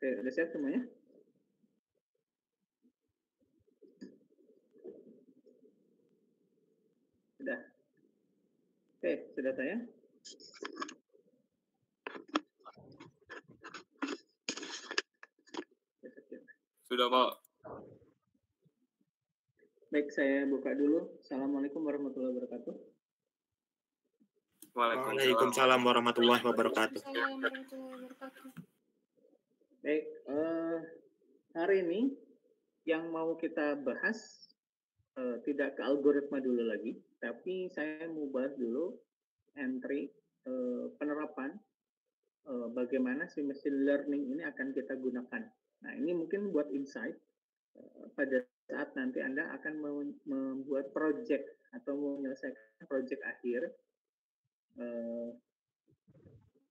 Oke, udah siap semuanya? Sudah. Oke, sudah saya? Sudah, Pak. Baik, saya buka dulu. Assalamualaikum warahmatullahi wabarakatuh. Waalaikumsalam warahmatullahi wabarakatuh. Baik, hari ini yang mau kita bahas tidak ke algoritma dulu lagi, tapi saya mau bahas dulu entry penerapan bagaimana si machine learning ini akan kita gunakan. Nah, ini mungkin buat insight pada saat nanti Anda akan membuat project atau menyelesaikan project akhir.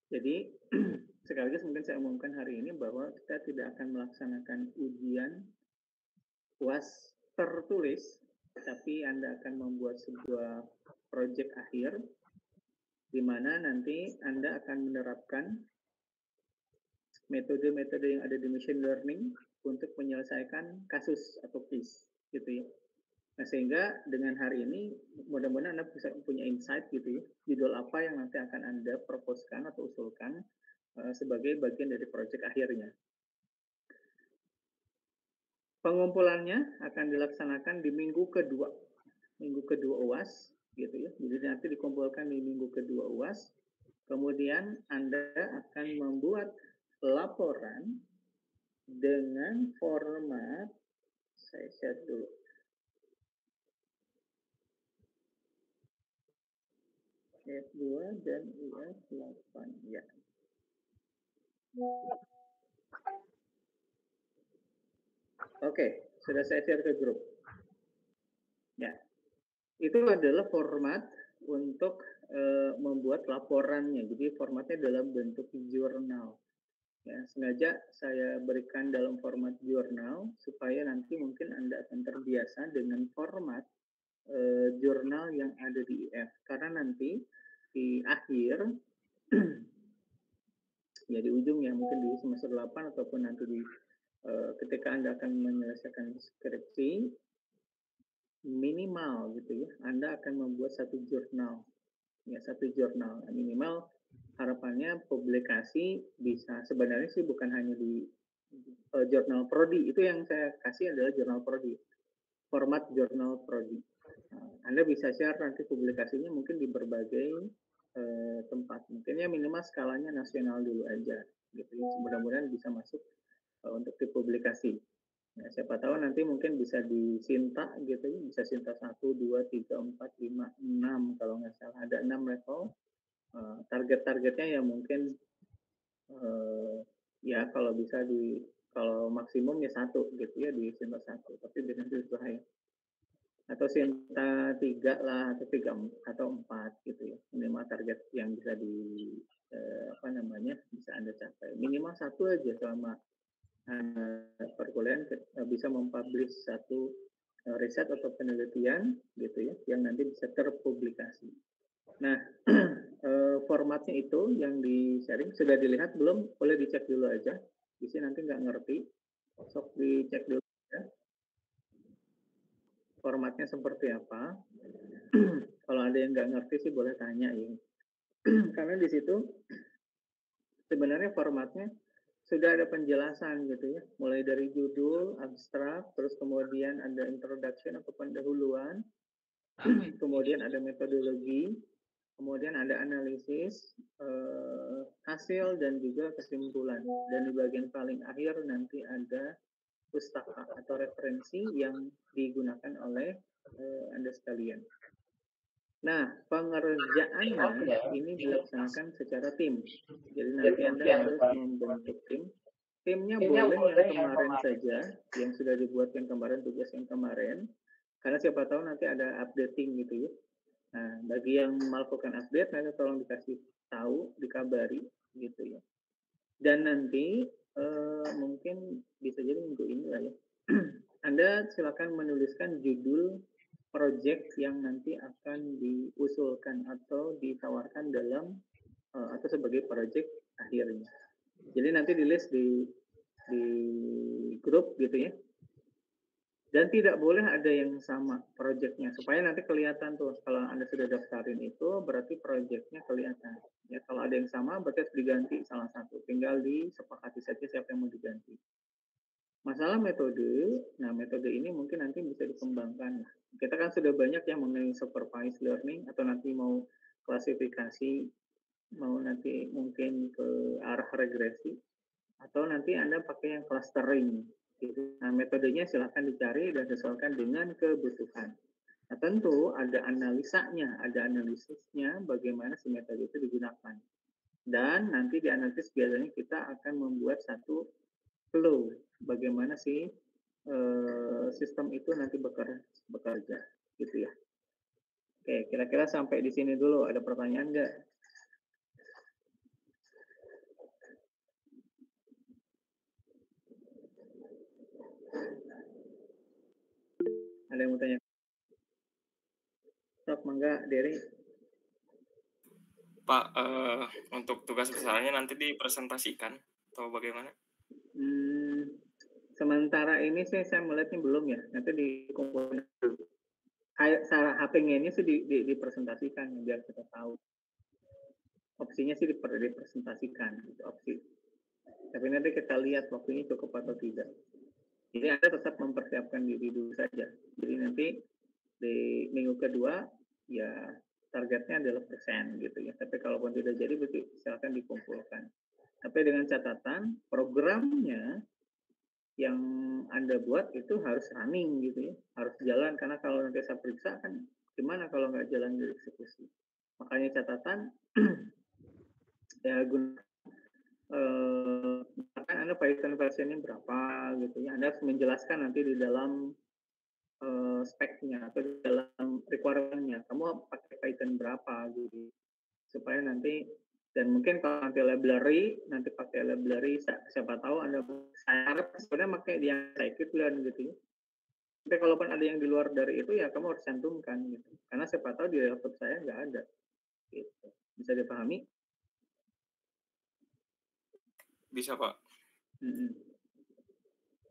Jadi sekaligus mungkin saya umumkan hari ini bahwa kita tidak akan melaksanakan ujian UAS tertulis, tapi Anda akan membuat sebuah project akhir di mana nanti Anda akan menerapkan metode-metode yang ada di machine learning untuk menyelesaikan kasus atau case gitu ya. Nah, sehingga dengan hari ini mudah-mudahan Anda bisa punya insight gitu ya, judul apa yang nanti akan Anda proposkan atau usulkan sebagai bagian dari proyek akhirnya. Pengumpulannya akan dilaksanakan di minggu kedua UAS gitu ya. Jadi nanti dikumpulkan di minggu kedua UAS. Kemudian Anda akan membuat laporan dengan format, saya share dulu. F2 dan UF8 ya. Oke, sudah saya share ke grup. Ya, itu adalah format untuk membuat laporannya. Jadi formatnya dalam bentuk jurnal. Ya, sengaja saya berikan dalam format jurnal supaya nanti mungkin Anda akan terbiasa dengan format jurnal yang ada di IF. Karena nanti di akhir ya di ujung ya mungkin di semester 8 ataupun nanti di ketika Anda akan menyelesaikan skripsi minimal gitu ya, Anda akan membuat satu jurnal minimal. Harapannya publikasi bisa, sebenarnya sih bukan hanya di jurnal prodi, itu yang saya kasih adalah jurnal prodi, format jurnal prodi. Anda bisa share nanti publikasinya mungkin di berbagai tempat, mungkinnya minimal skalanya nasional dulu aja gitu ya. Mudah-mudahan bisa masuk untuk dipublikasi. Nah, siapa tahu nanti mungkin bisa disinta gitu ya, bisa sinta 1, 2, 3, 4, 5, 6 kalau nggak salah, ada 6 level. Target-targetnya ya mungkin ya kalau bisa kalau maksimum ya 1 gitu ya, di sinta 1, tapi dengan bahaya. Atau sinta 3 lah, atau 3 atau 4 gitu ya, minimal target yang bisa bisa Anda capai. Minimal 1 aja selama perkuliahan bisa mempublish satu riset atau penelitian gitu ya, yang nanti bisa terpublikasi. Nah, formatnya itu yang di-sharing sudah dilihat belum? Boleh dicek dulu aja. Di sini nanti nggak ngerti, sok dicek dulu ya. Formatnya seperti apa? Kalau ada yang nggak ngerti sih boleh tanya ya. Karena di situ sebenarnya formatnya sudah ada penjelasan gitu ya, mulai dari judul, abstrak, terus kemudian ada introduction atau pendahuluan, kemudian ada metodologi, kemudian ada analisis, hasil, dan juga kesimpulan. Dan di bagian paling akhir nanti ada pustaka atau referensi yang digunakan oleh Anda sekalian. Nah, pengerjaannya ini dilaksanakan secara tim. Jadi nanti Anda harus membentuk tim. Timnya boleh yang kemarin saja, yang sudah dibuat yang kemarin, tugas yang kemarin. Karena siapa tahu nanti ada updating gitu ya. Nah, bagi yang melakukan update, nanti tolong dikasih tahu, dikabari gitu ya. Dan nanti mungkin bisa jadi minggu ini lah ya. Anda silakan menuliskan judul project yang nanti akan diusulkan atau ditawarkan dalam atau sebagai project akhirnya. Jadi nanti di list di di grup gitu ya. Dan tidak boleh ada yang sama proyeknya supaya nanti kelihatan tuh kalau Anda sudah daftarin itu berarti proyeknya kelihatan. Ya kalau ada yang sama berarti harus diganti salah satu. Tinggal disepakati saja siapa yang mau diganti. Masalah metode, nah metode ini mungkin nanti bisa dikembangkan. Kita kan sudah banyak yang mengenai supervised learning atau nanti mau klasifikasi, mau nanti mungkin ke arah regresi, atau nanti Anda pakai yang clustering. Gitu. Nah, metodenya silahkan dicari dan sesuaikan dengan kebutuhan. Nah, tentu ada analisanya, ada analisisnya bagaimana si metode itu digunakan. Dan nanti di analisis biasanya kita akan membuat satu flow, bagaimana si sistem itu nanti bekerja, gitu ya. Oke, kira-kira sampai di sini dulu. Ada pertanyaan nggak? Ada yang mau tanya? Sok, mangga, Dery. Pak, untuk tugas besarnya nanti dipresentasikan atau bagaimana? Sementara ini sih saya melihatnya belum ya. Nanti dikumpulkan dulu. Cara HP-nya ini sih dipresentasikan biar kita tahu. Opsinya sih dipresentasikan gitu, opsi. Tapi nanti kita lihat waktunya cukup atau tidak. Jadi Anda tetap mempersiapkan diri dulu saja. Jadi nanti di minggu kedua ya targetnya adalah persen gitu ya. Tapi kalaupun tidak jadi berarti silakan dikumpulkan. Tapi dengan catatan programnya yang Anda buat itu harus running gitu ya, harus jalan karena kalau nanti saya periksa kan gimana kalau nggak jalan dari eksekusi. Makanya catatan ya gunakan misalkan Anda Python versionnya berapa gitu ya. Anda harus menjelaskan nanti di dalam speknya atau di dalam requirement-nya. Kamu pakai Python berapa gitu. Supaya nanti dan mungkin kalau nanti library nanti pakai library siapa tahu Anda saya harap sebenarnya pakai yang scikit-learn gitu ya. Tapi kalaupun ada yang di luar dari itu ya kamu harus cantumkan gitu. Karena siapa tahu di laptop saya nggak ada. Gitu. Bisa dipahami? Bisa, Pak.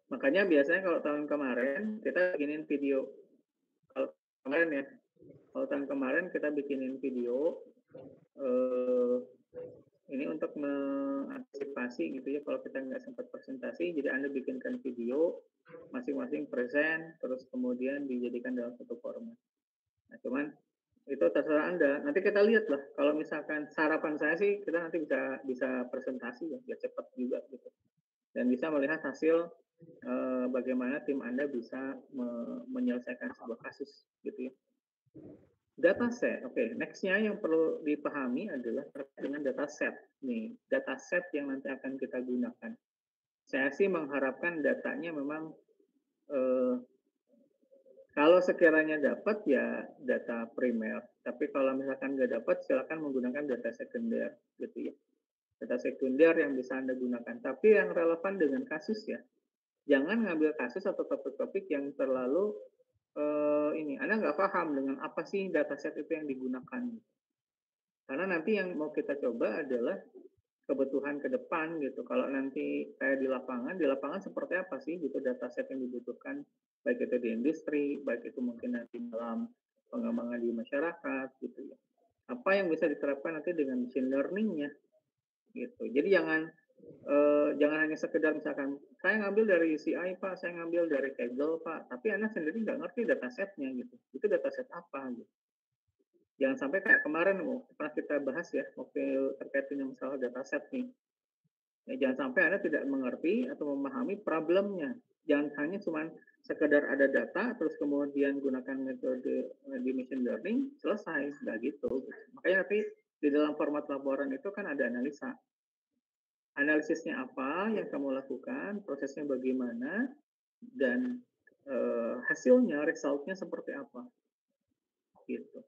Makanya biasanya kalau tahun kemarin kita bikinin video. Kalau kemarin ya, kalau tahun kemarin kita bikinin video ini untuk mengantisipasi gitu ya kalau kita nggak sempat presentasi, jadi Anda bikinkan video masing-masing present, terus kemudian dijadikan dalam satu format. Nah, cuman itu terserah Anda. Nanti kita lihat lah. Kalau misalkan sarapan saya sih, kita nanti bisa presentasi ya, biar cepat juga gitu. Dan bisa melihat hasil bagaimana tim Anda bisa menyelesaikan sebuah kasus gitu ya. Dataset, oke. Nextnya yang perlu dipahami adalah terkait dengan dataset. Nih, dataset yang nanti akan kita gunakan. Saya sih mengharapkan datanya memang kalau sekiranya dapat ya data primer. Tapi kalau misalkan nggak dapat, silakan menggunakan data sekunder, gitu ya. Data sekunder yang bisa Anda gunakan. Tapi yang relevan dengan kasus ya. Jangan ngambil kasus atau topik-topik yang terlalu ini. Anda nggak paham dengan apa sih dataset itu yang digunakan. Karena nanti yang mau kita coba adalah kebutuhan ke depan gitu. Kalau nanti kayak di lapangan seperti apa sih gitu dataset yang dibutuhkan, baik itu di industri, baik itu mungkin nanti dalam pengembangan di masyarakat gitu ya. Apa yang bisa diterapkan nanti dengan machine learning-nya gitu. Jadi jangan hanya sekedar misalkan saya ngambil dari CI Pak, saya ngambil dari Kaggle Pak, tapi Anda sendiri nggak ngerti datasetnya gitu. Itu dataset apa gitu. Jangan sampai kayak kemarin pernah kita bahas ya waktu terkait dengan masalah dataset nih. Ya, jangan sampai Anda tidak mengerti atau memahami problemnya. Jangan hanya cuma sekedar ada data terus kemudian gunakan metode di machine learning selesai, nggak gitu. Makanya nanti di dalam format laporan itu kan ada analisa. Analisisnya apa yang kamu lakukan, prosesnya bagaimana, dan hasilnya, resultnya seperti apa, gitu.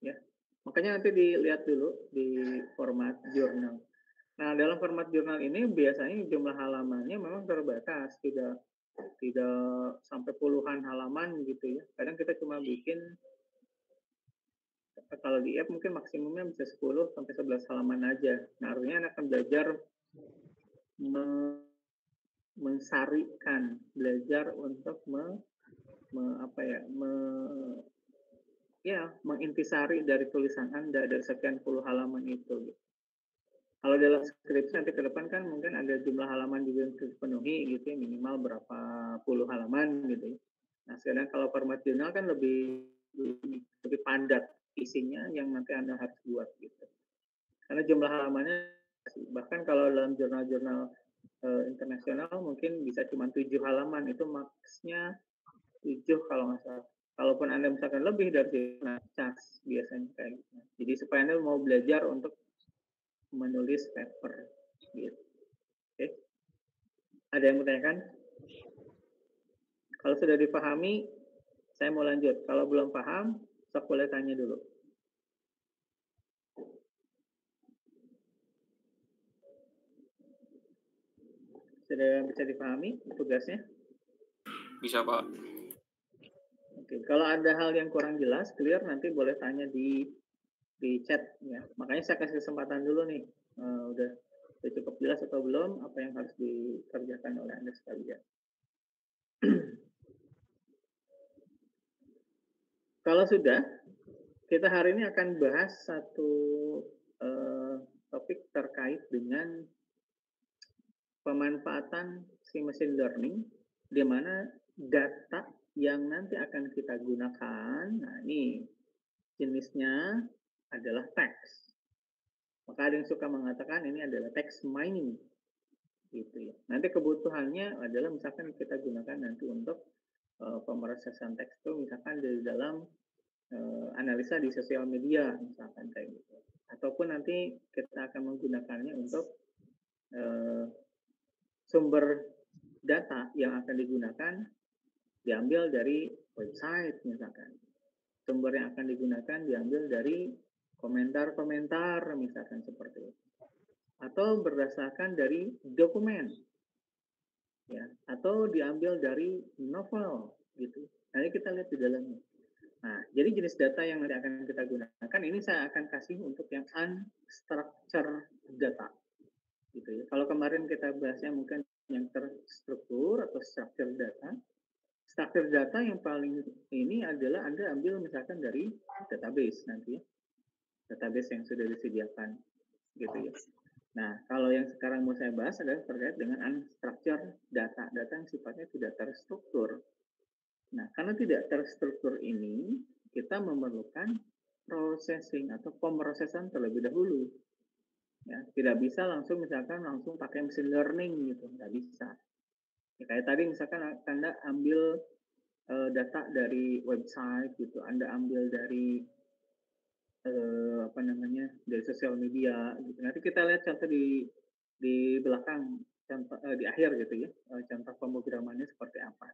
Ya, makanya nanti dilihat dulu di format jurnal. Nah, dalam format jurnal ini biasanya jumlah halamannya memang terbatas, tidak sampai puluhan halaman gitu ya. Kadang kita cuma bikin kalau di app mungkin maksimumnya bisa 10 sampai 11 halaman aja. Nah, artinya Anda akan belajar mensarikan, belajar untuk mengintisari dari tulisan Anda dari sekian puluh halaman itu. Kalau dalam skripsi nanti ke depan kan mungkin ada jumlah halaman juga yang harus dipenuhi gitu ya, minimal berapa puluh halaman gitu ya. Nah, sedangkan kalau format jurnal kan lebih padat isinya yang nanti Anda harus buat gitu. Karena jumlah halamannya bahkan kalau dalam jurnal-jurnal internasional mungkin bisa cuma 7 halaman, itu maksnya 7 kalau nggak salah. Kalaupun Anda misalkan lebih dari cas biasanya kayak gitu. Jadi supaya Anda mau belajar untuk menulis paper gitu. Oke. Ada yang bertanyakan? Kalau sudah dipahami, saya mau lanjut. Kalau belum paham, sok boleh tanya dulu. Sudah bisa dipahami tugasnya? Bisa, Pak. Oke. Kalau ada hal yang kurang jelas, clear, nanti boleh tanya di chat ya. Makanya saya kasih kesempatan dulu nih. Udah cukup jelas atau belum apa yang harus dikerjakan oleh Anda sekalian. Kalau sudah, kita hari ini akan bahas satu topik terkait dengan pemanfaatan si machine learning, di mana data yang nanti akan kita gunakan, nah ini jenisnya adalah teks. Maka ada yang suka mengatakan ini adalah text mining, gitu ya. Nanti kebutuhannya adalah misalkan kita gunakan nanti untuk pemrosesan teks itu misalkan dari dalam analisa di sosial media misalkan kayak gitu. Ataupun nanti kita akan menggunakannya untuk sumber data yang akan digunakan diambil dari website misalkan. Sumber yang akan digunakan diambil dari komentar-komentar misalkan seperti itu. Atau berdasarkan dari dokumen. Ya, atau diambil dari novel gitu. Nanti kita lihat di dalamnya. Nah, jadi jenis data yang nanti akan kita gunakan ini saya akan kasih untuk yang unstructured data. Gitu ya. Kalau kemarin kita bahasnya mungkin yang terstruktur atau structured data. Structured data yang paling ini adalah Anda ambil misalkan dari database nanti ya. Database yang sudah disediakan gitu ya. Nah, kalau yang sekarang mau saya bahas adalah terkait dengan unstructured data, data yang sifatnya tidak terstruktur. Nah, karena tidak terstruktur ini, kita memerlukan processing atau pemrosesan terlebih dahulu. Ya, tidak bisa langsung langsung pakai machine learning gitu, nggak bisa. Ya, kayak tadi misalkan Anda ambil data dari website gitu, Anda ambil dari dari sosial media gitu. Nanti kita lihat contoh di belakang contoh di akhir gitu ya, contoh pemrogramannya seperti apa.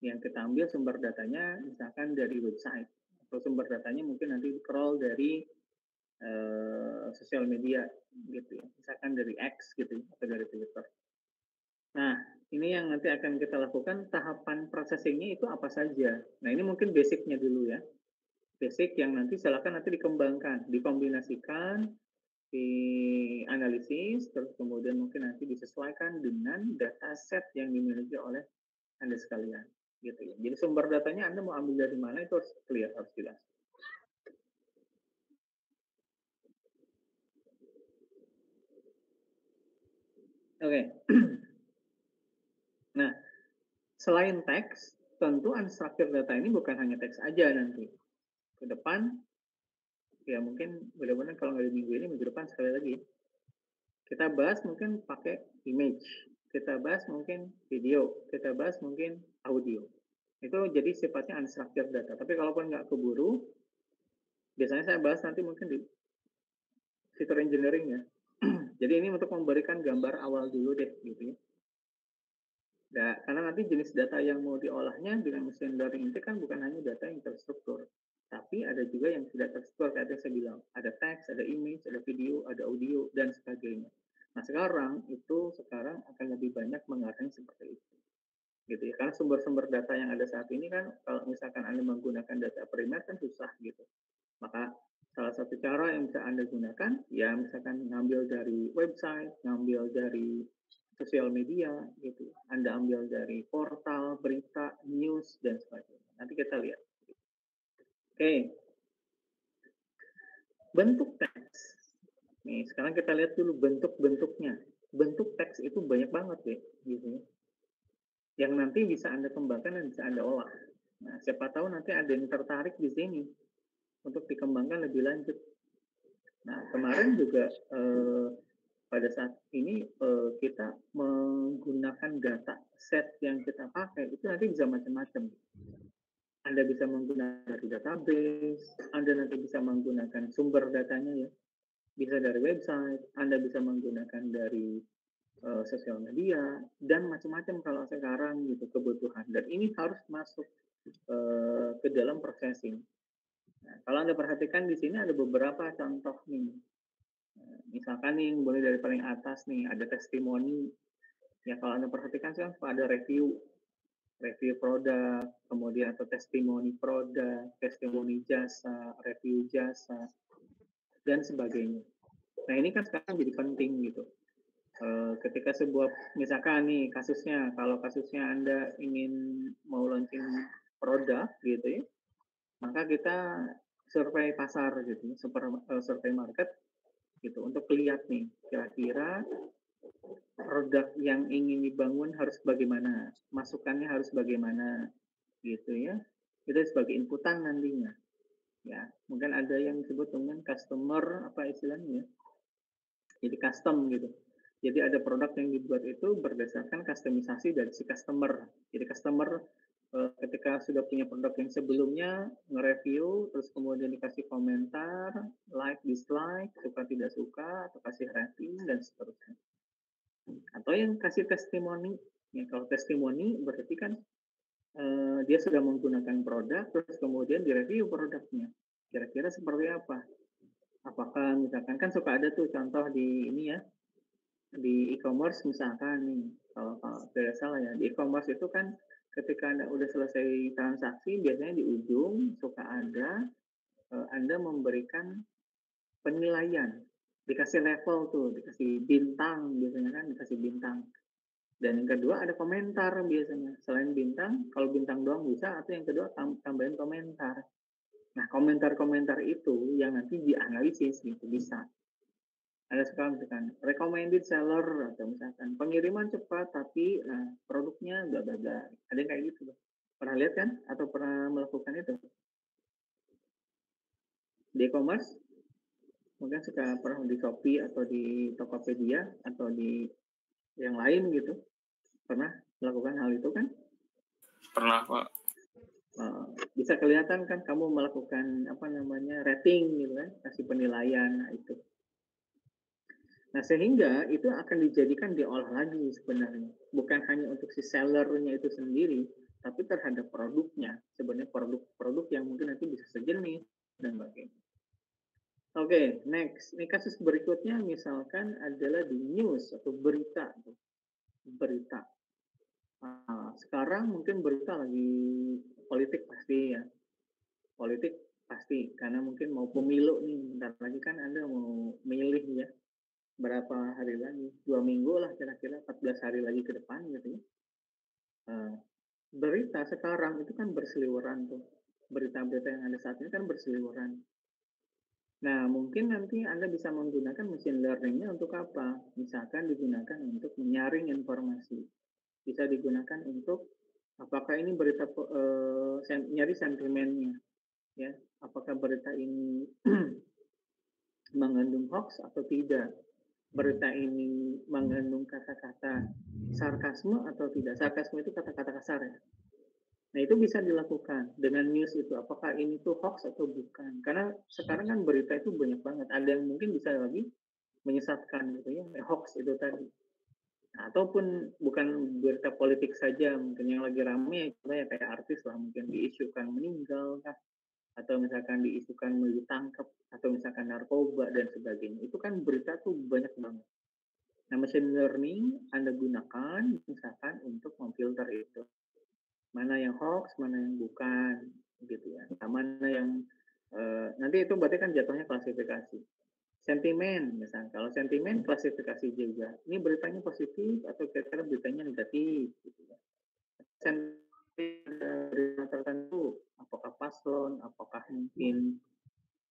Yang kita ambil sumber datanya misalkan dari website atau sumber datanya mungkin nanti crawl dari sosial media gitu ya, misalkan dari X gitu atau dari Twitter. Nah, ini yang nanti akan kita lakukan tahapan processingnya itu apa saja. Nah, ini mungkin basicnya dulu ya. Basic yang nanti silakan nanti dikembangkan, dikombinasikan, dianalisis, terus kemudian mungkin nanti disesuaikan dengan dataset yang dimiliki oleh Anda sekalian. Gitu ya. Jadi sumber datanya Anda mau ambil dari mana itu harus clear, harus jelas. Oke. Nah, selain teks, tentu unstructured data ini bukan hanya teks aja nanti. Ke depan, ya mungkin mudah-mudahan kalau nggak di minggu depan sekali lagi. Kita bahas mungkin pakai image, kita bahas mungkin video, kita bahas mungkin audio. Itu jadi sifatnya unstructured data. Tapi kalaupun nggak keburu, biasanya saya bahas nanti mungkin di fitur engineering ya. Jadi ini untuk memberikan gambar awal dulu deh gitu ya. Nah, karena nanti jenis data yang mau diolahnya dengan machine learning itu kan bukan hanya data yang terstruktur, tapi ada juga yang tidak terstruktur kayak yang saya bilang. Ada teks, ada image, ada video, ada audio, dan sebagainya. Nah, sekarang akan lebih banyak mengarahnya seperti itu. Gitu ya. Karena sumber-sumber data yang ada saat ini kan kalau misalkan Anda menggunakan data primer kan susah gitu. Maka salah satu cara yang bisa Anda gunakan, ya misalkan ngambil dari website, ngambil dari sosial media gitu. Anda ambil dari portal, berita, news dan sebagainya. Nanti kita lihat. Oke. Bentuk teks. Nih, sekarang kita lihat dulu bentuk-bentuknya. Bentuk teks itu banyak banget ya, gitu. Yang nanti bisa Anda kembangkan dan bisa Anda olah. Nah, siapa tahu nanti ada yang tertarik di sini untuk dikembangkan lebih lanjut. Nah, kemarin juga pada saat ini kita menggunakan data set yang kita pakai itu nanti bisa macam-macam. Anda bisa menggunakan dari database, Anda nanti bisa menggunakan sumber datanya ya, bisa dari website, Anda bisa menggunakan dari sosial media dan macam-macam kalau sekarang gitu kebutuhan. Dan ini harus masuk ke dalam processing. Nah, kalau Anda perhatikan di sini ada beberapa contoh nih. Misalkan nih, boleh dari paling atas nih, ada testimoni. Ya, kalau Anda perhatikan kan ada review produk, kemudian atau testimoni produk, testimoni jasa, review jasa, dan sebagainya. Nah, ini kan sekarang jadi penting gitu. Ketika sebuah, misalkan nih kasusnya, kalau kasusnya Anda ingin mau launching produk gitu ya, maka kita survei pasar gitu, survei market gitu untuk lihat nih kira-kira produk yang ingin dibangun harus bagaimana, masukannya harus bagaimana gitu ya. Itu sebagai inputan nantinya. Ya, mungkin ada yang disebut dengan customer apa istilahnya ya. Jadi custom gitu. Jadi ada produk yang dibuat itu berdasarkan customisasi dari si customer. Jadi customer ketika sudah punya produk yang sebelumnya nge-review, terus kemudian dikasih komentar, like, dislike, suka tidak suka, atau kasih rating dan seterusnya. Atau yang kasih testimoni. Ya, kalau testimoni berarti kan dia sudah menggunakan produk, terus kemudian direview produknya. Kira-kira seperti apa? Apakah misalkan kan suka ada tuh contoh di ini ya, di e-commerce misalkan nih, kalau tidak salah ya, di e-commerce itu kan ketika Anda udah selesai transaksi, biasanya di ujung suka ada Anda memberikan penilaian, dikasih level tuh, dikasih bintang biasanya kan, dikasih bintang. Dan yang kedua ada komentar biasanya. Selain bintang, kalau bintang doang bisa, atau yang kedua tambahin komentar. Nah, komentar-komentar itu yang nanti dianalisis gitu, bisa. Ada sekarang misalkan recommended seller atau misalkan pengiriman cepat tapi produknya bla bla bla. Ada yang kayak gitu. Pernah lihat kan atau pernah melakukan itu? Di e-commerce mungkin suka pernah di Shopee atau di Tokopedia atau di yang lain gitu. Pernah melakukan hal itu kan? Pernah, Pak. Bisa kelihatan kan kamu melakukan apa namanya rating gitu kan, kasih penilaian. Nah, itu. Nah, sehingga itu akan dijadikan diolah lagi sebenarnya. Bukan hanya untuk si sellernya itu sendiri, tapi terhadap produknya. Sebenarnya produk-produk yang mungkin nanti bisa sejenis dan sebagainya. Oke, next. Ini kasus berikutnya misalkan adalah di news atau berita. Berita. Sekarang mungkin berita lagi politik pasti ya. Politik pasti, karena mungkin mau pemilu nih. Bentar lagi kan Anda mau milih ya. Berapa hari lagi, 2 minggu lah kira-kira, 14 hari lagi ke depan gitu ya. Berita sekarang itu kan berseliweran tuh, berita-berita yang ada saat ini kan berseliweran. Nah, mungkin nanti Anda bisa menggunakan machine learning-nya untuk apa? Misalkan digunakan untuk menyaring informasi, bisa digunakan untuk apakah ini berita nyari sentimennya, ya, apakah berita ini mengandung hoax atau tidak. Berita ini mengandung kata-kata sarkasme atau tidak. Sarkasme itu kata-kata kasar ya. Nah, itu bisa dilakukan dengan news itu. Apakah ini tuh hoax atau bukan. Karena sekarang kan berita itu banyak banget. Ada yang mungkin bisa lagi menyesatkan gitu ya. Hoax itu tadi. Nah, ataupun bukan berita politik saja. Mungkin yang lagi ramai ya kayak artis lah. Mungkin diisukan meninggal kah. Atau misalkan diisukan ditangkap. Atau misalkan narkoba dan sebagainya. Itu kan berita tuh banyak banget. Nah, machine learning Anda gunakan misalkan untuk memfilter itu. Mana yang hoax, mana yang bukan, gitu ya. Nah, mana yang nanti itu berarti kan jatuhnya klasifikasi. Sentimen, misalnya. Kalau sentimen klasifikasi juga. Ini beritanya positif atau kira-kira beritanya negatif, gitu ya. Sentimen berita tertentu, apakah paslon, apakah mungkin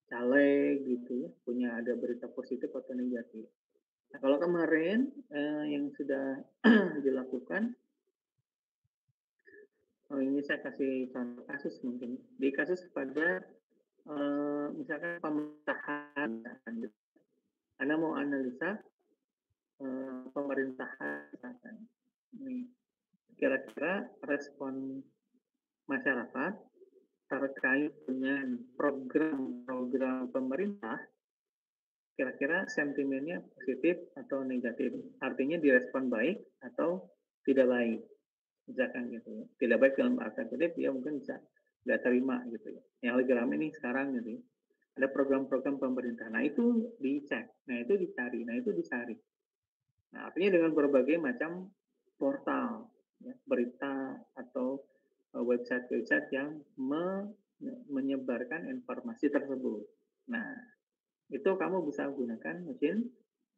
caleg, gitu ya, punya ada berita positif atau negatif. Nah, kalau kemarin yang sudah dilakukan, ini saya kasih contoh kasus mungkin. Di kasus pada misalkan pemerintahan, Anda mau analisa pemerintahan, misalkan. Ini kira-kira respon masyarakat terkait dengan program-program pemerintah, kira-kira sentimennya positif atau negatif. Artinya direspon baik atau tidak baik. Misalkan gitu ya. Tidak baik dalam arti kutip, dia mungkin bisa nggak terima gitu ya. Yang lagi rame nih sekarang gitu ya. Ada program-program pemerintah. Nah itu dicek, nah itu dicari, nah itu dicari. Nah artinya dengan berbagai macam portal, ya, berita atau website-website yang menyebarkan informasi tersebut. Nah itu kamu bisa gunakan machine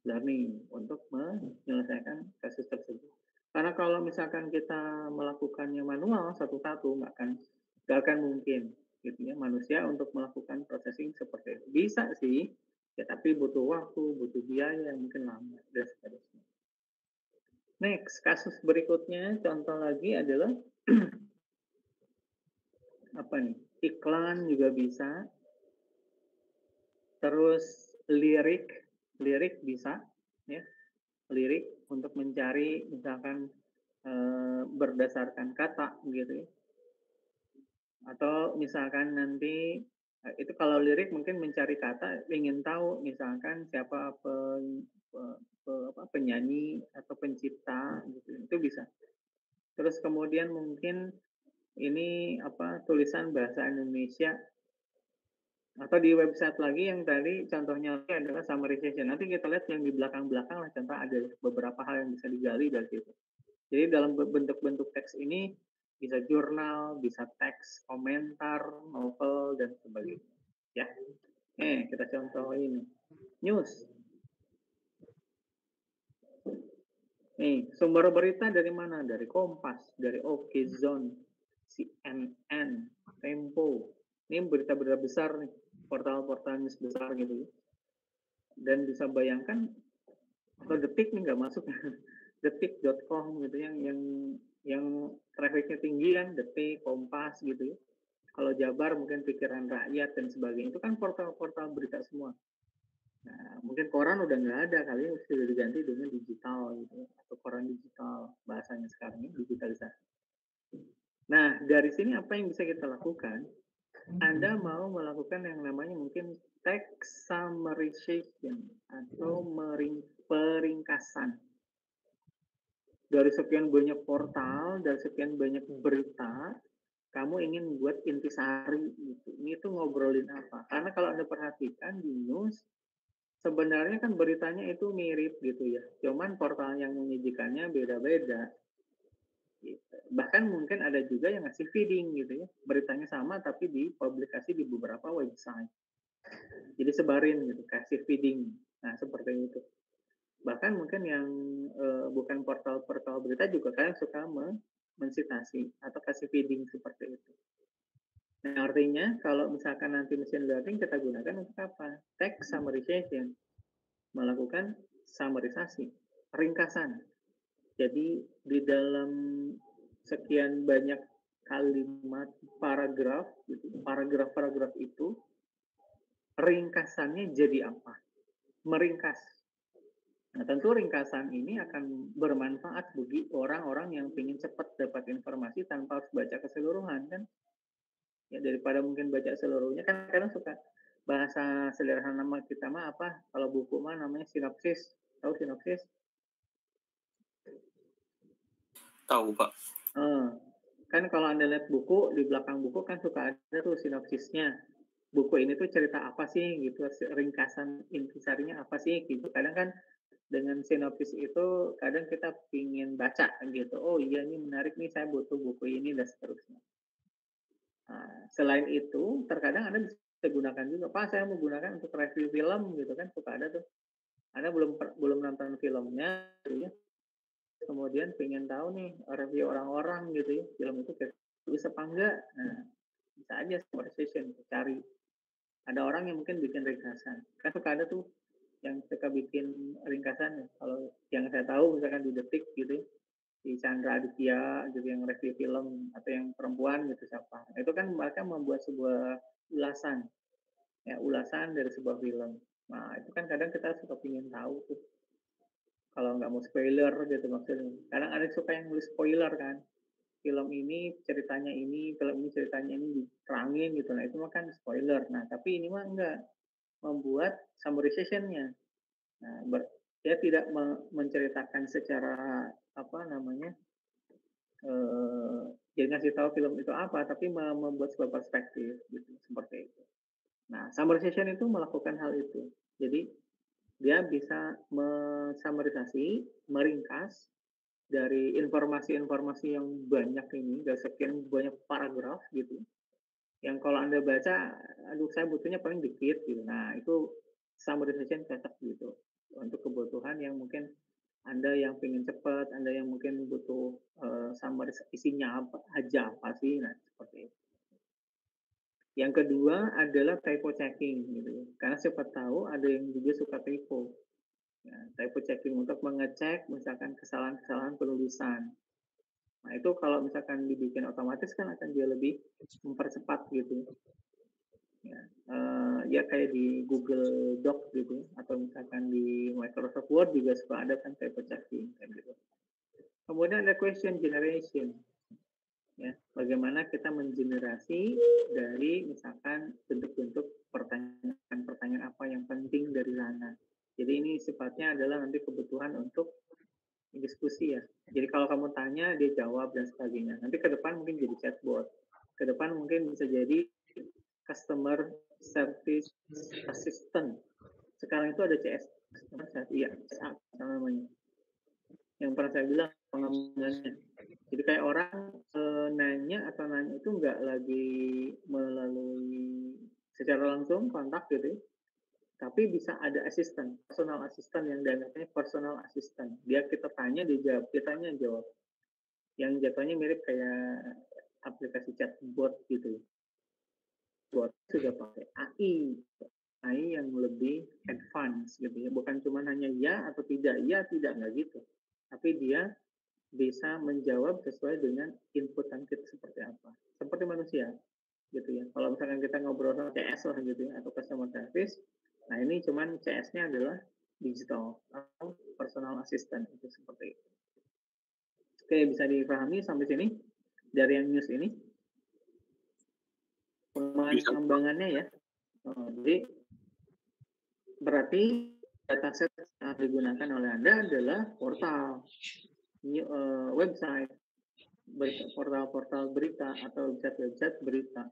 learning untuk menyelesaikan kasus tersebut. Karena kalau misalkan kita melakukannya manual satu-satu, nggak akan mungkin gitu ya manusia untuk melakukan processing seperti itu. Bisa sih, ya tapi butuh waktu, butuh biaya yang mungkin lama dan seterusnya. Next, kasus berikutnya contoh lagi adalah apa nih? Iklan juga bisa. Terus lirik bisa ya. Lirik untuk mencari misalkan berdasarkan kata gitu ya. Atau misalkan nanti itu kalau lirik mungkin mencari kata, ingin tahu misalkan siapa penyanyi atau pencipta gitu, itu bisa. Terus kemudian mungkin ini tulisan bahasa Indonesia atau di website lagi yang tadi contohnya adalah summarization. Nanti kita lihat yang di belakang-belakang lah, contoh ada beberapa hal yang bisa digali dari situ. Jadi dalam bentuk-bentuk teks ini bisa jurnal, bisa teks, komentar, novel, dan sebagainya. Ya, kita contoh ini. News. Nih, sumber berita dari mana? Dari Kompas, dari Okezone, CNN, Tempo. Ini berita-berita besar nih, portal-portal news besar gitu. Dan bisa bayangkan, atau Detik nih nggak masuk, detik.com gitu yang trafficnya tinggi kan, Detik, Kompas gitu ya. Kalau Jabar mungkin Pikiran Rakyat dan sebagainya, itu kan portal-portal berita semua. Nah, mungkin koran udah nggak ada kali, sudah diganti dengan digital gitu, atau koran digital bahasanya sekarang ini digitalisasi. Nah, dari sini apa yang bisa kita lakukan? Anda mau melakukan yang namanya mungkin text summarization atau peringkasan. Dari sekian banyak portal, dari sekian banyak berita, kamu ingin buat intisari gitu. Ini tuh ngobrolin apa? Karena kalau Anda perhatikan di news, sebenarnya kan beritanya itu mirip gitu ya. Cuman portal yang menyajikannya beda-beda. Gitu. Bahkan mungkin ada juga yang ngasih feeding gitu ya. Beritanya sama tapi dipublikasi di beberapa website. Jadi sebarin gitu, kasih feeding. Nah, seperti itu. Bahkan mungkin yang bukan portal-portal berita juga kalian suka mensitasi atau kasih feeding seperti itu. Nah, artinya kalau misalkan nanti machine learning kita gunakan untuk apa? Text summarization. Melakukan summarisasi, ringkasan. Jadi di dalam sekian banyak kalimat paragraf, gitu, paragraf-paragraf itu ringkasannya jadi apa? Meringkas. Nah, tentu ringkasan ini akan bermanfaat bagi orang-orang yang ingin cepat dapat informasi tanpa harus baca keseluruhan kan? Ya daripada mungkin baca seluruhnya kan kadang suka bahasa sederhana kita mah apa? Kalau buku mah namanya sinopsis. Tahu sinopsis? Tahu, Pak. Kan kalau Anda lihat buku, di belakang buku kan suka ada tuh sinopsisnya. Buku ini tuh cerita apa sih gitu, ringkasan intisarinya apa sih gitu. Kadang kan dengan sinopsis itu kadang kita ingin baca gitu. Oh iya ini menarik nih, saya butuh buku ini dan seterusnya. Nah, selain itu, terkadang Anda bisa kita gunakan juga. Pak, saya mau gunakan untuk review film gitu kan, suka ada tuh. Anda belum nonton filmnya, gitu ya. Kemudian pengen tahu nih review orang-orang gitu ya, film itu bisa apa enggak. Nah, bisa aja conversation cari. Ada orang yang mungkin bikin ringkasan. Kan suka ada tuh yang suka bikin ringkasan. Kalau yang saya tahu misalkan di Detik gitu ya, di Chandra Aditya gitu yang review film atau yang perempuan gitu siapa. Itu kan mereka membuat sebuah ulasan. Ya, ulasan dari sebuah film. Nah, itu kan kadang kita suka ingin tahu tuh. Kalau nggak mau spoiler gitu maksudnya. Kadang ada suka yang nulis spoiler kan. Film ini ceritanya ini, film ini ceritanya ini diterangin gitu. Nah, itu mah kan spoiler. Nah, tapi ini mah enggak. Membuat summarization-nya. Nah, dia tidak menceritakan secara apa namanya, jadi ngasih tahu film itu apa, tapi membuat sebuah perspektif gitu, seperti itu. Nah, summarization itu melakukan hal itu. Jadi dia bisa mensummarisasi, meringkas dari informasi-informasi yang banyak ini, dari sekian banyak paragraf gitu. Yang kalau Anda baca, aduh saya butuhnya paling dikit gitu. Nah, itu summarization cocok gitu. Untuk kebutuhan yang mungkin Anda yang pengen cepat, Anda yang mungkin butuh summary isinya apa aja apa sih, nah seperti itu. Yang kedua adalah typo checking gitu. Karena siapa tahu ada yang juga suka typo. Ya, typo checking untuk mengecek misalkan kesalahan-kesalahan penulisan. Nah, itu kalau misalkan dibikin otomatis kan akan dia lebih mempercepat gitu. Ya, ya kayak di Google Doc gitu, atau misalkan di Microsoft Word juga suka ada kan typo checking kayak gitu. Kemudian ada question generation. Ya, bagaimana kita mengenerasi dari misalkan bentuk-bentuk pertanyaan-pertanyaan apa yang penting dari sana. Jadi ini sifatnya adalah nanti kebutuhan untuk diskusi ya. Jadi kalau kamu tanya, dia jawab dan sebagainya. Nanti ke depan mungkin jadi chatbot. Ke depan mungkin bisa jadi customer service assistant. Sekarang itu ada CS, iya, namanya. Yang pernah saya bilang pengembangannya. Jadi kayak orang nanya itu nggak lagi melalui secara langsung kontak gitu, tapi bisa ada asisten, personal assistant yang namanya personal assistant. Dia kita tanya, dia jawab, kita tanya jawab. Yang jatuhnya mirip kayak aplikasi chatbot gitu. Bot sudah pakai AI yang lebih advance gitu ya, bukan cuma hanya ya atau tidak, nggak gitu. Tapi dia bisa menjawab sesuai dengan inputan kita seperti apa. Seperti manusia gitu ya. Kalau misalkan kita ngobrol sama CS lah gitu ya, atau customer service, nah ini cuman CS-nya adalah digital atau personal assistant itu seperti itu. Oke, bisa dipahami sampai sini dari yang news ini? Pengembangannya ya. Jadi berarti dataset yang digunakan oleh Anda adalah portal, website, portal-portal berita atau website berita.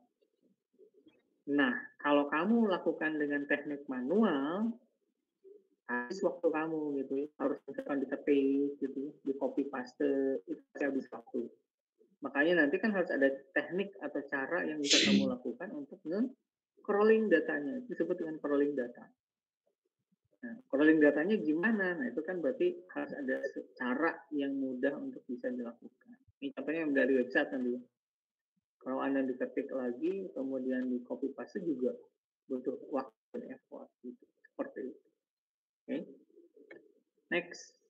Nah, kalau kamu lakukan dengan teknik manual, habis waktu kamu gitu, harus misalkan diketik gitu, di copy paste, itu habis waktu. Makanya nanti kan harus ada teknik atau cara yang bisa kamu lakukan untuk crawling datanya. Itu disebut dengan crawling data. Nah, crawling datanya gimana? Nah, itu kan berarti harus ada cara yang mudah untuk bisa dilakukan. Ini contohnya dari website nanti. Kalau Anda diketik lagi, kemudian di copy paste juga butuh waktu dan effort. Gitu. Seperti itu. Okay. Next.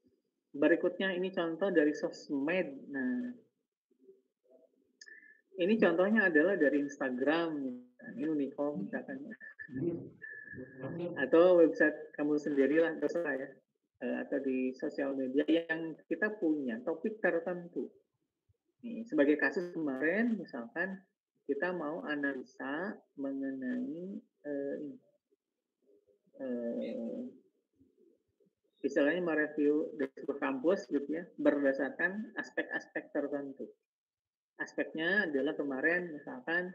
Berikutnya ini contoh dari sosmed. Nah, ini contohnya adalah dari Instagram. Ini Unicom misalkan. Atau website kamu sendirilah, terserah ya. Atau di sosial media yang kita punya topik tertentu. Nih, sebagai kasus kemarin, misalkan kita mau analisa mengenai istilahnya mereview dari sebuah kampus gitu ya, berdasarkan aspek-aspek tertentu. Aspeknya adalah kemarin misalkan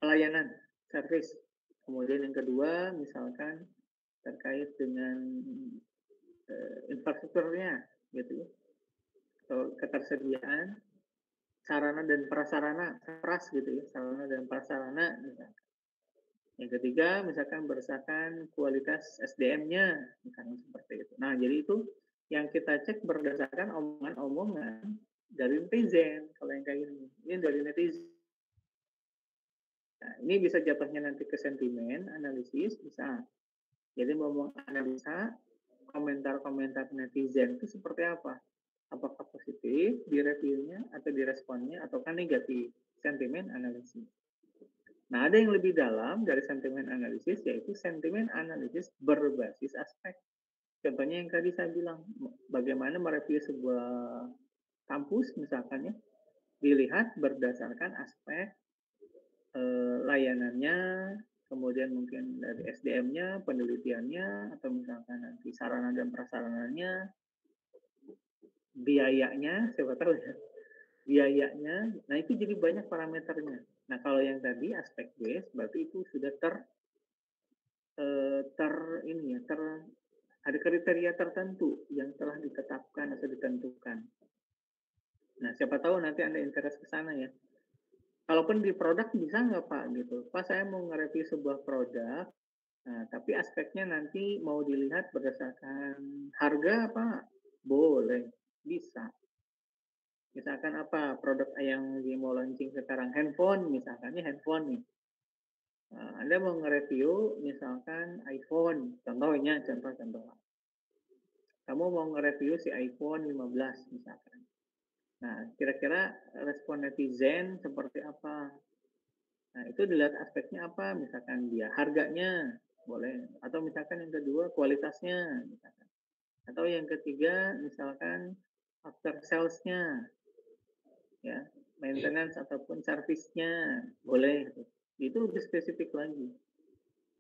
pelayanan, service. Kemudian yang kedua misalkan terkait dengan infrastrukturnya gitu ya, atau ketersediaan sarana dan prasarana, gitu ya, sarana dan prasarana misalkan. Yang ketiga, misalkan berdasarkan kualitas SDM-nya, misalnya seperti itu. Nah, jadi itu yang kita cek berdasarkan omongan-omongan dari netizen. Kalau yang kayak ini dari netizen. Nah, ini bisa jatuhnya nanti ke sentimen, analisis, bisa. Jadi mau menganalisa komentar-komentar netizen itu seperti apa? Apakah positif di reviewnya atau di responnya ataukah negatif? Sentimen analisis. Nah, ada yang lebih dalam dari sentimen analisis, yaitu sentimen analisis berbasis aspek. Contohnya yang tadi saya bilang, bagaimana mereview sebuah kampus misalkan ya, dilihat berdasarkan aspek layanannya, kemudian mungkin dari SDM-nya, penelitiannya, atau misalkan nanti sarana dan prasarananya, biayanya, siapa tahu ya, biayanya. Nah, itu jadi banyak parameternya. Nah, kalau yang tadi aspek base, berarti itu sudah ada kriteria tertentu yang telah ditetapkan atau ditentukan. Nah, siapa tahu nanti Anda interest ke sana ya. Kalaupun di produk bisa nggak Pak gitu. Pak, saya mau nge-review sebuah produk, nah, tapi aspeknya nanti mau dilihat berdasarkan harga Pak. Boleh, bisa. Misalkan apa, produk yang mau launching sekarang, handphone misalkannya handphone nih. Nah, Anda mau nge-review misalkan iPhone, contohnya, contoh. Kamu mau nge-review si iPhone 15 misalkan. Nah, kira-kira respon netizen seperti apa? Nah, itu dilihat aspeknya apa? Misalkan dia harganya, boleh. Atau misalkan yang kedua, kualitasnya, misalkan. Atau yang ketiga, misalkan after sales-nya, ya, maintenance ataupun service-nya, boleh. Itu lebih spesifik lagi.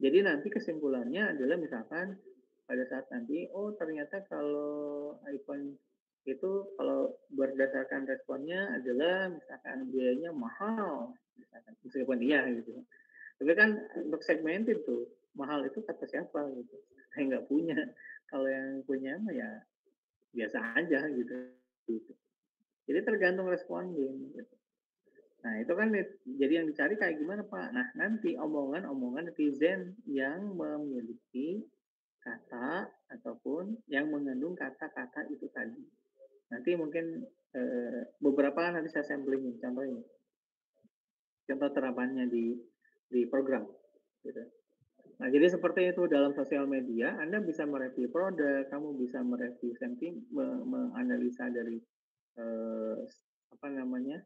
Jadi nanti kesimpulannya adalah misalkan pada saat nanti, oh ternyata kalau iPhone itu kalau berdasarkan responnya adalah misalkan biayanya mahal, misalkan meskipun iya gitu. Tapi kan untuk segmented tuh, mahal itu kata siapa gitu. Saya nggak punya. Kalau yang punya mah ya biasa aja gitu. Jadi tergantung responden gitu. Nah, itu kan jadi yang dicari kayak gimana, Pak? Nah, nanti omongan-omongan netizen yang memiliki kata ataupun yang mengandung kata-kata itu tadi. Nanti mungkin beberapa nanti saya sampling contohnya. Contoh terapannya di program gitu. Nah, jadi seperti itu dalam sosial media, Anda bisa mereview produk, kamu bisa mereview menganalisa dari apa namanya?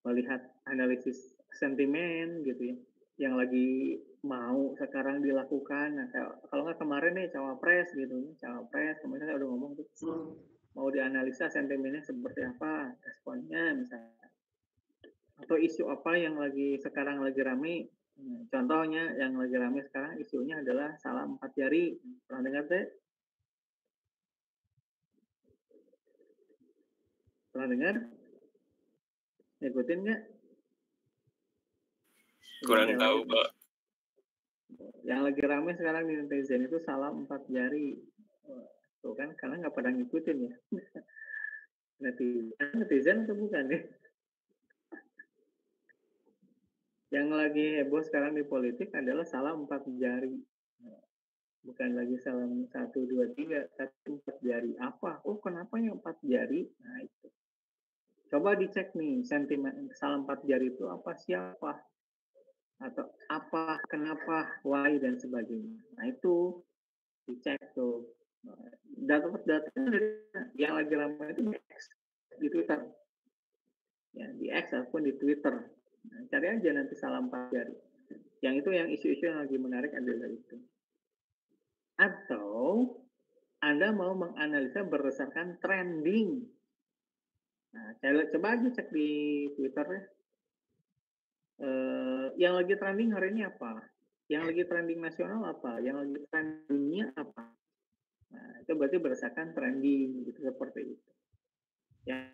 Melihat analisis sentimen gitu ya, yang lagi mau sekarang dilakukan. Nah, kalau nggak kemarin nih cawapres gitu, cawapres kemarin saya udah ngomong tuh, mau dianalisa sentimennya seperti apa, responnya misalnya, atau isu apa yang sekarang lagi rame. Contohnya yang lagi rame sekarang isunya adalah salam 4 jari. Pernah dengar deh? Pernah dengar? Ngikutin nggak? Kurang tahu, Pak. Yang lagi rame sekarang di netizen itu salam 4 jari. Tuh kan, karena nggak pada ngikutin ya. Netizen atau bukan ya? Yang lagi heboh sekarang di politik adalah salam 4 jari. Bukan lagi salam 1, 2, 3, tapi 4 jari. Apa? Oh, kenapa yang 4 jari? Nah, itu. Coba dicek nih, sentimen salam 4 jari itu apa, siapa? Atau apa, kenapa, why, dan sebagainya. Nah, itu dicek tuh. Data yang lagi ramai itu di Twitter. Ya, di X ataupun di Twitter. Nah, cari aja nanti salam 4 jari. Yang itu yang isu-isu yang lagi menarik adalah itu. Atau Anda mau menganalisa berdasarkan trending. Nah, coba aja cek di Twitter ya. Yang lagi trending hari ini apa? Yang lagi trending nasional apa? Yang lagi trendingnya apa? Nah, itu berarti berdasarkan trending gitu seperti itu. Ya,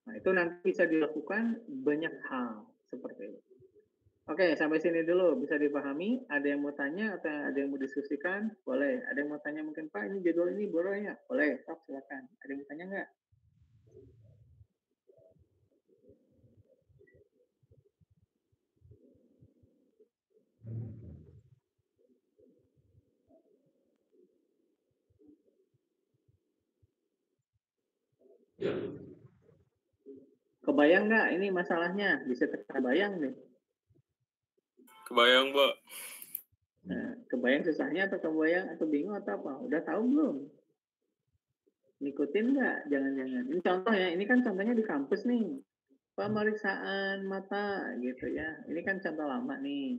nah itu nanti bisa dilakukan banyak hal seperti itu. Oke, sampai sini dulu bisa dipahami. Ada yang mau tanya atau ada yang mau diskusikan? Boleh. Ada yang mau tanya mungkin Pak ini jadwal ini boleh ya? Boleh. Sok silakan. Ada yang mau tanya nggak? Kebayang nggak ini masalahnya? Bisa terbayang nih. Kebayang, Pak. Nah, kebayang susahnya atau kebayang atau bingung atau apa? Udah tahu belum? Ngikutin nggak? Jangan-jangan. Ini contoh ya, ini kan contohnya di kampus nih. Pemeriksaan mata gitu ya. Ini kan contoh lama nih.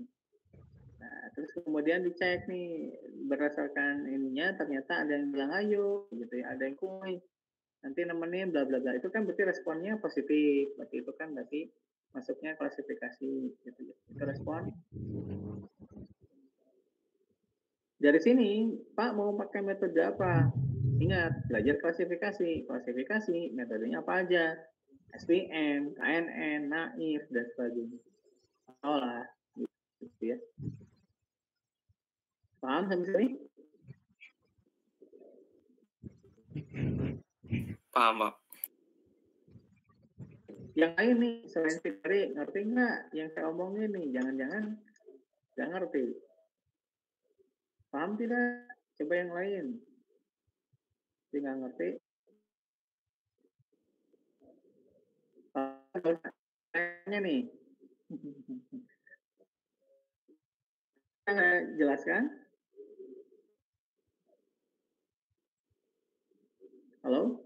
Nah, terus kemudian dicek nih berdasarkan ininya ternyata ada yang bilang ayo gitu ya, ada yang kuy. Nanti nemenin bla bla bla. Itu kan berarti responnya positif. Berarti itu kan berarti masuknya klasifikasi gitu ya. Itu respon. Dari sini, Pak mau pakai metode apa? Ingat, belajar klasifikasi. Klasifikasi metodenya apa aja? SPM, KNN, NAIF, dan sebagainya. Olah, gitu ya. Paham sampai sini? Paham, Pak. Yang lain nih, selain teori, ngerti nggak? Yang saya omongin nih, jangan-jangan nggak ngerti. Paham tidak? Coba yang lain. Dia nggak ngerti. Tanya nih. Saya jelaskan. Halo?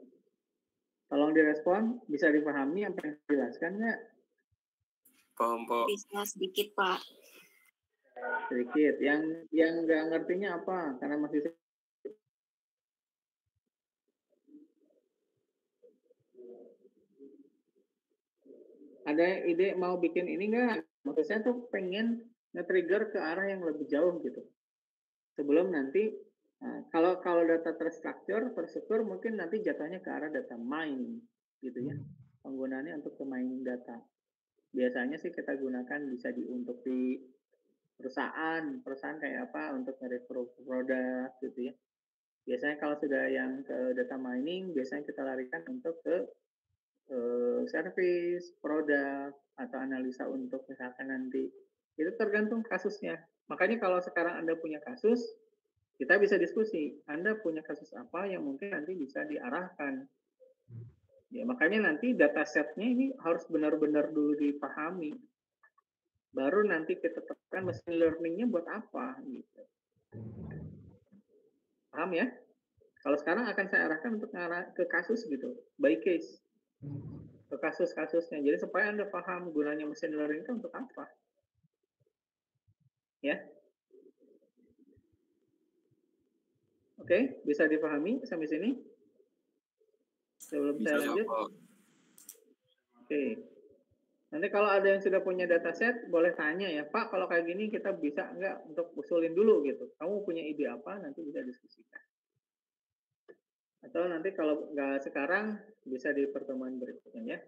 Tolong direspon, bisa dipahami apa yang saya jelaskan nggak? Paham, Pak. Bisa sedikit, Pak. Sedikit. Yang nggak ngertinya apa? Karena masih ada ide mau bikin ini nggak? Maksud saya tuh pengen nge-trigger ke arah yang lebih jauh gitu. Sebelum nanti kalau data terstruktur mungkin nanti jatuhnya ke arah data mining gitu ya. Penggunaannya untuk ke mining data. Biasanya sih kita gunakan bisa untuk di perusahaan kayak apa untuk nge-review produk gitu ya. Biasanya kalau sudah yang ke data mining, biasanya kita larikan untuk ke service, produk, atau analisa untuk misalkan nanti. Itu tergantung kasusnya. Makanya kalau sekarang Anda punya kasus, kita bisa diskusi. Anda punya kasus apa yang mungkin nanti bisa diarahkan. Ya, makanya nanti datasetnya ini harus benar-benar dulu dipahami. Baru nanti kita tetapkan machine learning-nya buat apa gitu. Paham ya? Kalau sekarang akan saya arahkan untuk ngarah ke kasus gitu, by case. Ke kasus-kasusnya. Jadi supaya Anda paham gunanya machine learning itu untuk apa. Ya. Oke, bisa dipahami sampai sini? Sebelum Bisa, saya lanjut. Pak. Oke. Nanti kalau ada yang sudah punya dataset, boleh tanya ya, Pak, kalau kayak gini kita bisa nggak untuk usulin dulu gitu. Kamu punya ide apa, nanti bisa diskusikan. Atau nanti kalau nggak sekarang, bisa di pertemuan berikutnya ya.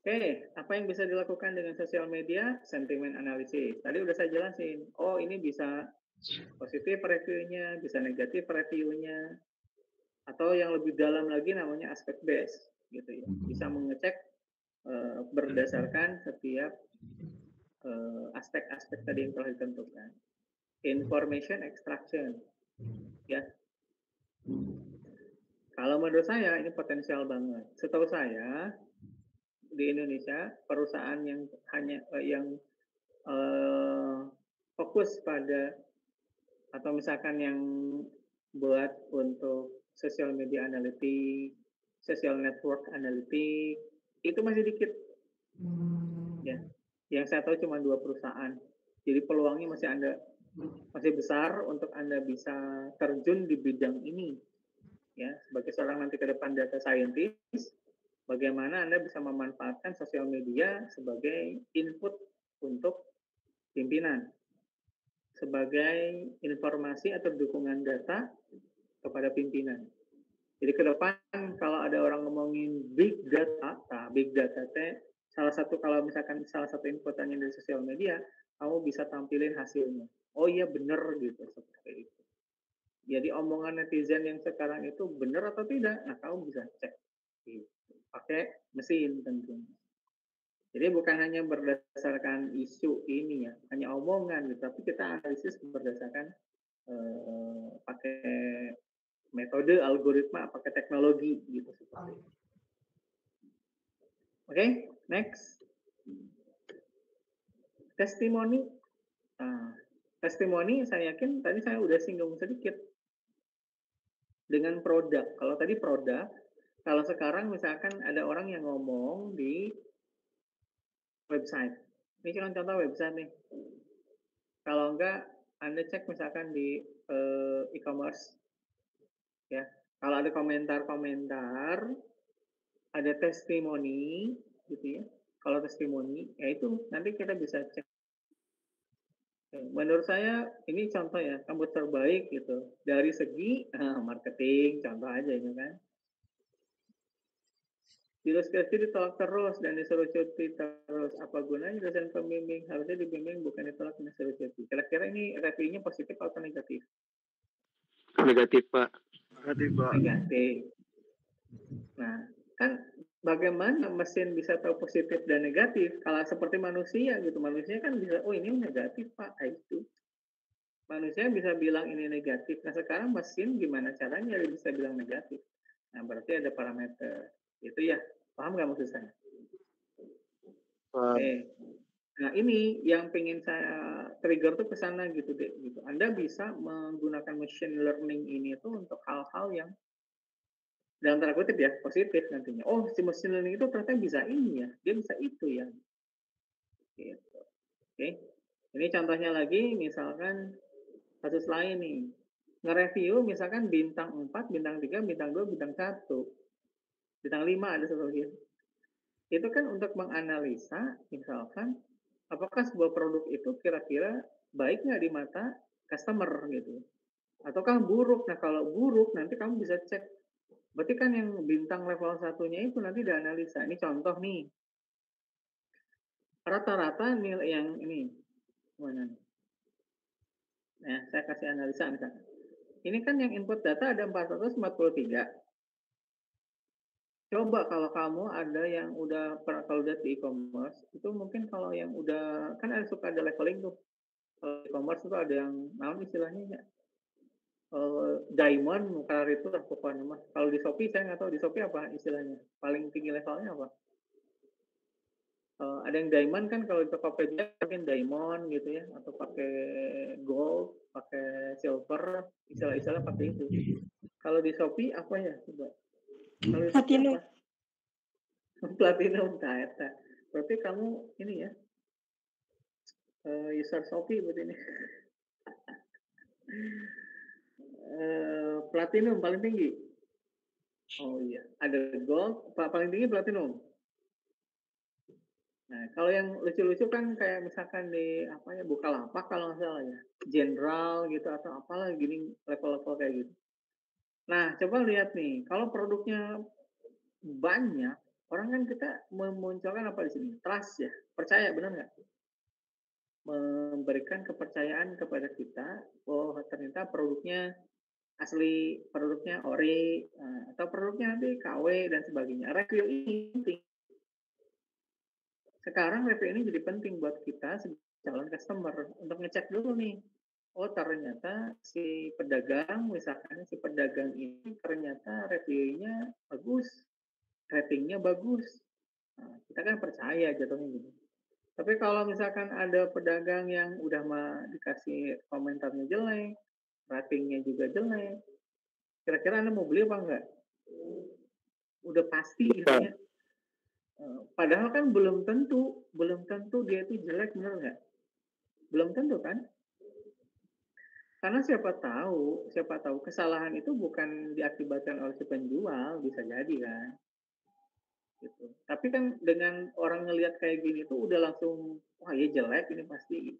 Oke, apa yang bisa dilakukan dengan sosial media? Sentimen analisis. Tadi udah saya jelasin. Oh, ini bisa positif reviewnya, bisa negatif reviewnya, atau yang lebih dalam lagi namanya aspek base, gitu ya. Bisa mengecek berdasarkan setiap aspek-aspek tadi yang telah ditentukan. Information extraction, ya. Kalau menurut saya ini potensial banget. Setahu saya di Indonesia perusahaan yang hanya yang fokus pada atau misalkan yang buat untuk social media analytic, social network analytic itu masih dikit. Ya. Yang saya tahu cuma 2 perusahaan. Jadi peluangnya masih besar untuk Anda bisa terjun di bidang ini. Ya, sebagai seorang nanti ke depan data scientist, bagaimana Anda bisa memanfaatkan sosial media sebagai input untuk pimpinan, sebagai informasi atau dukungan data kepada pimpinan. Jadi ke depan kalau ada orang ngomongin big data, big data salah satu inputannya dari sosial media, kamu bisa tampilin hasilnya. Oh iya benar gitu seperti itu. Jadi omongan netizen yang sekarang itu benar atau tidak, nah kamu bisa cek gitu. Pakai mesin tentunya. Jadi bukan hanya berdasarkan isu ini ya, hanya omongan gitu, tapi kita analisis berdasarkan pakai metode, algoritma, pakai teknologi gitu seperti itu. Oke, next. Testimoni. Nah, testimoni saya yakin tadi saya udah singgung sedikit dengan produk. Kalau tadi produk, kalau sekarang misalkan ada orang yang ngomong di website. Ini kan contoh website nih. Kalau enggak, Anda cek misalkan di e-commerce, ya. Kalau ada komentar-komentar, ada testimoni, gitu ya. Kalau testimoni, ya itu nanti kita bisa cek. Menurut saya ini contoh ya, kamu terbaik gitu. Dari segi marketing, contoh aja ini kan. Di skripsi ditolak terus dan disuruh cuti terus. Apa gunanya dosen pembimbing? Harusnya dibimbing bukan ditolak dan disuruh cuti. Kira-kira ini reviewnya positif atau negatif? Negatif, Pak. Negatif. Nah, kan bagaimana mesin bisa tahu positif dan negatif? Kalau seperti manusia gitu, manusia kan bisa, oh ini negatif Pak, itu. Manusia bisa bilang ini negatif. Nah sekarang mesin gimana caranya dia bisa bilang negatif? Nah berarti ada parameter. Itu ya, paham nggak maksud saya? Oke. Nah ini yang pengen saya trigger tuh ke sana gitu deh. Gitu. Anda bisa menggunakan machine learning ini tuh untuk hal-hal yang dalam tanda kutip ya positif nantinya. Oh si machine learning itu ternyata bisa ini ya, dia bisa itu ya. Gitu. Oke. Ini contohnya lagi, misalkan kasus lain nih. Nge-review misalkan bintang 4, bintang 3, bintang 2, bintang 1. Bintang 5 ada satu lagi. Itu kan untuk menganalisa misalkan apakah sebuah produk itu kira-kira baik nggak di mata customer gitu. Ataukah buruk. Nah kalau buruk nanti kamu bisa cek. Berarti kan yang bintang level satunya itu nanti dianalisa. Ini contoh nih. Rata-rata nilai yang ini. Mana nih? Nah, saya kasih analisa misalkan. Ini kan yang input data ada 443. Coba kalau kamu ada yang udah pernah kalau lihat di e-commerce, itu mungkin kalau yang udah, kan ada suka ada leveling tuh. Kalau e-commerce itu ada yang, namun istilahnya ya, diamond, karir itu lah pokoknya mah. Kalau di Shopee saya nggak tahu di Shopee apa istilahnya. Paling tinggi levelnya apa? Ada yang diamond kan kalau di Tokopedia mungkin diamond gitu ya, atau pakai gold, pakai silver, istilah-istilah pakai itu. Kalau di Shopee apa ya coba? Kalau di Shopee apa? Platinum, nah, berarti kamu ini ya, user Shopee berarti ini. Platinum paling tinggi. Oh iya, ada gold, paling tinggi platinum. Nah, kalau yang lucu-lucu kan kayak misalkan di apa ya, Bukalapak kalau nggak salah ya, General gitu atau apalah gini level-level kayak gitu. Nah, coba lihat nih, kalau produknya banyak, orang kan kita memunculkan apa di sini? Trust ya, percaya, benar nggak? Memberikan kepercayaan kepada kita, oh ternyata produknya asli, produknya ori, atau produknya nanti KW dan sebagainya. Review ini penting. Sekarang review ini jadi penting buat kita sebagai calon customer untuk ngecek dulu nih. Oh ternyata si pedagang, misalkan si pedagang ini ternyata reviewnya bagus, ratingnya bagus. Nah, kita kan percaya jatuhnya gitu. Tapi kalau misalkan ada pedagang yang udah dikasih komentarnya jelek, ratingnya juga jelek, kira-kira Anda mau beli apa enggak? Udah pasti gitu ya. Padahal kan belum tentu dia itu jelek, benar nggak? Belum tentu kan? Karena siapa tahu kesalahan itu bukan diakibatkan oleh si penjual, bisa jadi kan. Gitu. Tapi kan dengan orang ngelihat kayak gini tuh udah langsung, wah ya jelek ini pasti.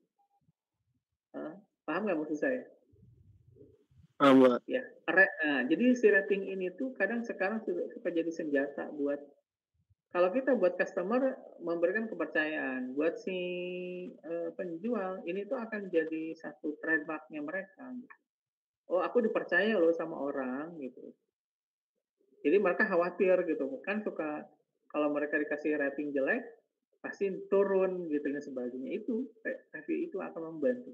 Paham nggak maksud saya? Mbak. Ya, jadi si rating ini tuh kadang sekarang suka jadi senjata buat kalau kita buat customer memberikan kepercayaan, buat si penjual ini tuh akan jadi satu trademarknya mereka. Oh, aku dipercaya loh sama orang gitu. Jadi mereka khawatir gitu, kan suka kalau mereka dikasih rating jelek pasti turun gitu dan sebagainya. Itu review itu akan membantu.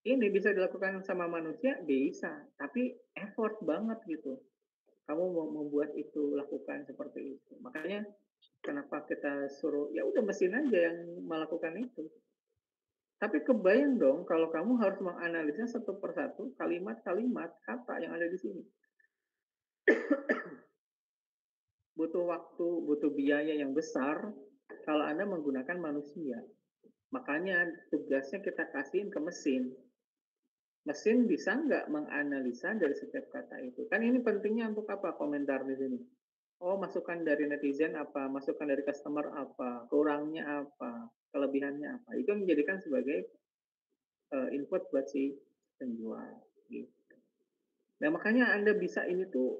Ini bisa dilakukan sama manusia bisa, tapi effort banget gitu. Kamu mau membuat itu lakukan seperti itu. Makanya Kenapa kita suruh, ya udah mesin aja yang melakukan itu. Tapi kebayang dong kalau kamu harus menganalisa satu persatu kalimat-kalimat kata yang ada di sini. Butuh waktu, butuh biaya yang besar kalau Anda menggunakan manusia. Makanya tugasnya kita kasihin ke mesin. Mesin bisa nggak menganalisa dari setiap kata itu? Kan ini pentingnya untuk apa komentar di sini? Oh, masukan dari netizen apa, masukan dari customer apa, kurangnya apa, kelebihannya apa. Itu menjadikan sebagai input buat si penjual. Gitu. Nah, makanya Anda bisa ini tuh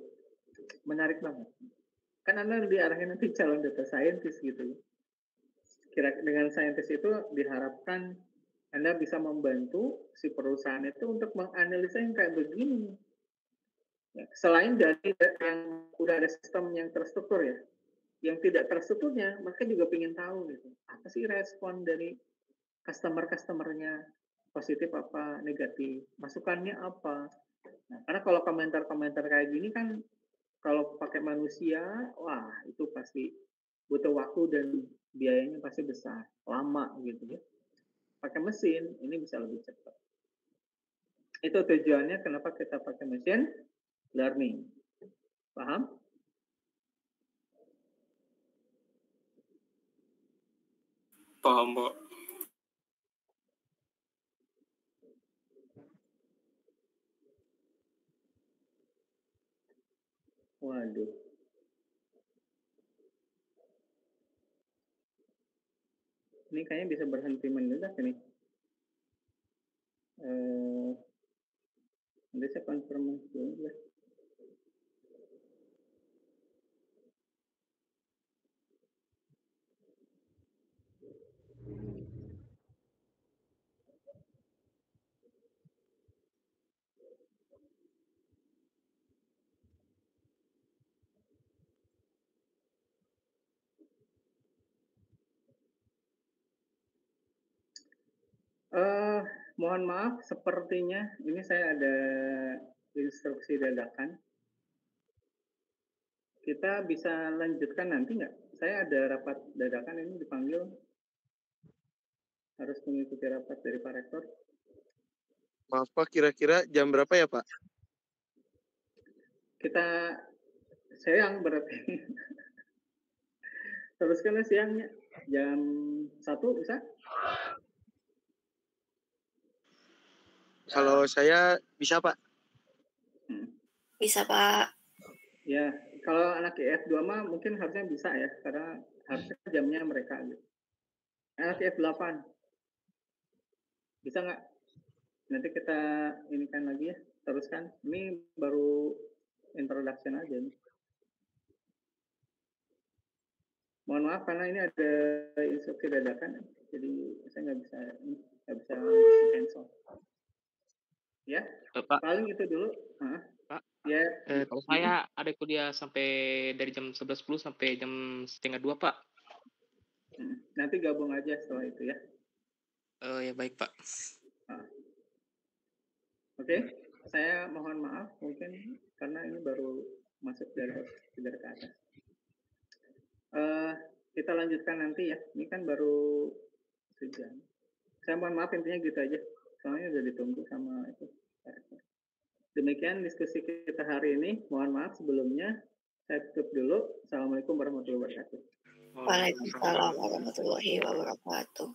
menarik banget. Kan Anda diarahin nanti calon data scientist gitu. Kira dengan scientist itu diharapkan Anda bisa membantu si perusahaan itu untuk menganalisa yang kayak begini. Ya, selain dari yang udah ada sistem yang terstruktur ya, yang tidak terstrukturnya, mereka juga ingin tahu gitu, apa sih respon dari customer-customernya, positif apa, negatif, masukannya apa. Nah, karena kalau komentar-komentar kayak gini kan, kalau pakai manusia, wah itu pasti butuh waktu dan biayanya pasti besar, lama gitu ya. Pakai mesin, ini bisa lebih cepat. Itu tujuannya kenapa kita pakai machine learning. Paham? Paham, Pak. Waduh. Ini kayaknya bisa berhenti mendadak ini. Nanti saya konfirmasi dulu ya. Mohon maaf, sepertinya ini saya ada instruksi dadakan. Kita bisa lanjutkan nanti nggak? Saya ada rapat dadakan ini dipanggil. Harus mengikuti rapat dari Pak Rektor. Maaf Pak, kira-kira jam berapa ya Pak? Kita siang berarti. Teruskan siangnya. Jam 1 bisa? Kalau saya bisa Pak. Bisa Pak. Ya, kalau anak IF2 mah mungkin harusnya bisa ya, karena harusnya jamnya mereka gitu. Anak IF8 bisa nggak? Nanti kita inikan lagi ya, teruskan. Ini baru introduction aja nih. Mohon maaf karena ini ada instruksi dadakan, jadi saya nggak bisa cancel. Ya, Pak. Paling itu dulu. Pak. Ya. Kalau saya ada kuliah sampai dari jam 11.10 sampai jam 1:30 Pak. Nanti gabung aja setelah itu ya. Ya baik Pak. Oke, saya mohon maaf mungkin karena ini baru masuk dari ke atas. Kita lanjutkan nanti ya. Ini kan baru sejam. Saya mohon maaf intinya gitu aja. Soalnya udah ditunggu sama itu. Demikian diskusi kita hari ini. Mohon maaf sebelumnya. Saya tutup dulu. Assalamualaikum warahmatullahi wabarakatuh. Waalaikumsalam warahmatullahi wabarakatuh.